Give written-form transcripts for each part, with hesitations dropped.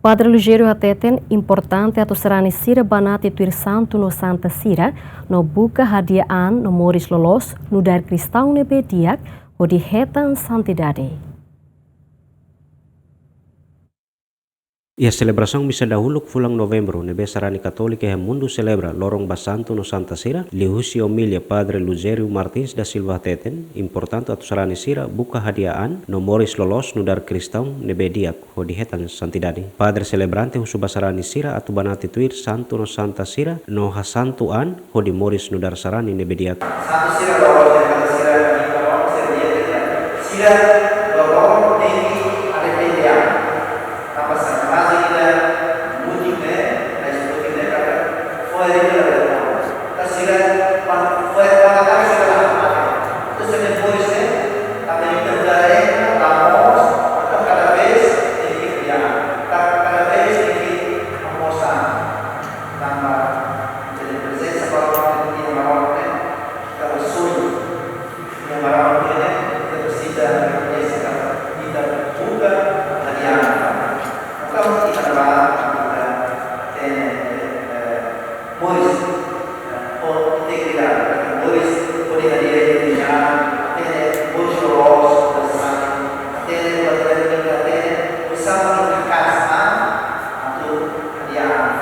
Padre Lugero Ateten, importante atu serani sira banati tuir santo no Santa Sira, no buka hadiaan no Moris Lolos, no dar cristão nebe diak, o di hetan santidade. E a celebração missa dahulu fulang novembro, nebe sarani católica e mundo celebra lorong basanto no Santa Sira, lihusi homilia Padre Lugero Martins da Silva Teten, importante atu sarani sira buka hadiaan no Moris Lolos no dar cristão nebe diak, o di hetan santidade. Padre celebrante husu basarani sira atu banati tuir santo no Santa Sira, no hasantuan ho di Moris no dar sarani nebe diak. Santa Sira lolos de Santa Sira lolos de Sira lolos de arrependiam. Tanpa sangat kita mudiknya, dan sebagainya karena foi regular. Sira foi para dar sira apa? Terus depois também também vamos cada vez que cada vez que almoçar, tanpa jadi presença para orang yang merawat, kalau sulit yang merawat ini precisa reconhecer kita juga hadiah. Então kita adalah Moris integridade, Moris poder hadiah Moris Lolos até bersama dengan kasih atau hadiah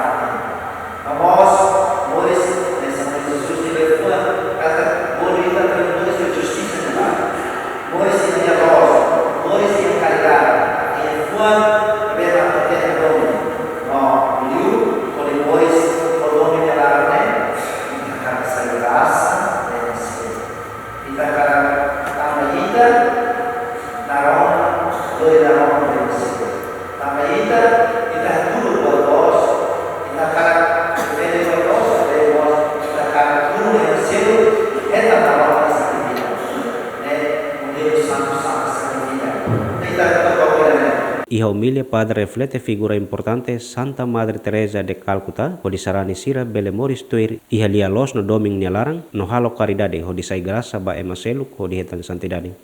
Vamos, Moris, nessa Jesus de Levan, kata Moris adalah Moris de justiça de lá. Moris de dialog, Moris de caridade. E Levan, bela até a nome. Ó, Liu, quando Moris, o nome de lá, né? Kita akan sair rasa, né? Kita akan tamayita, narong, doi narong, né? Tamayita, kita dulu buat bos, kita akan E a homilia Padre reflete figura importante Santa Madre Teresa de Calcutta, ho di sarani sira bele Moris tuir iha lia los no doming nialarang no halo caridade ho di sai grasa ba emaseluk ho di hetan santidade.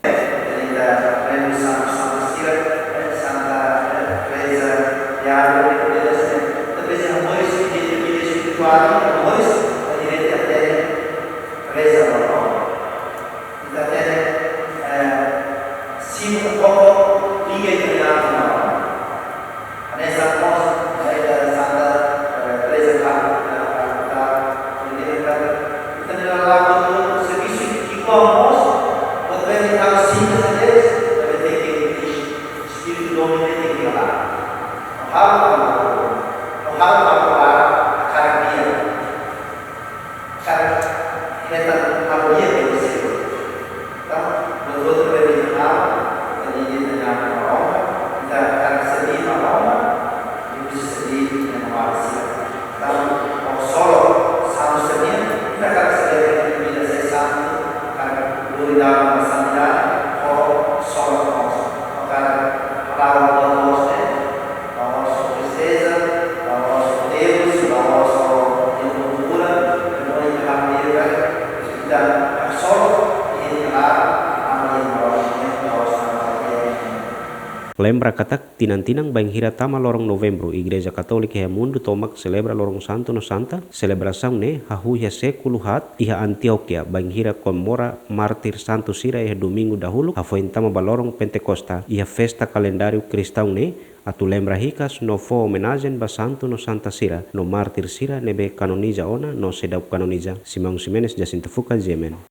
Lembra katak tinang-tinang bang hira tama lorong novembro Igreja Católica e mundo tomak celebra lorong santo no santa celebração ne hahu ya sekuluhat iha Antioquia bang hira comemora martir santo sira e domingo dahulu foi tama balorong Pentecosta iha festa calendário cristão ne atu lembra hikas no fo homenagem ba santo no Santa Sira no martir sira nebe canoniza ona no sedau canoniza Simão Ximenes Jacinto Fuca Jemen.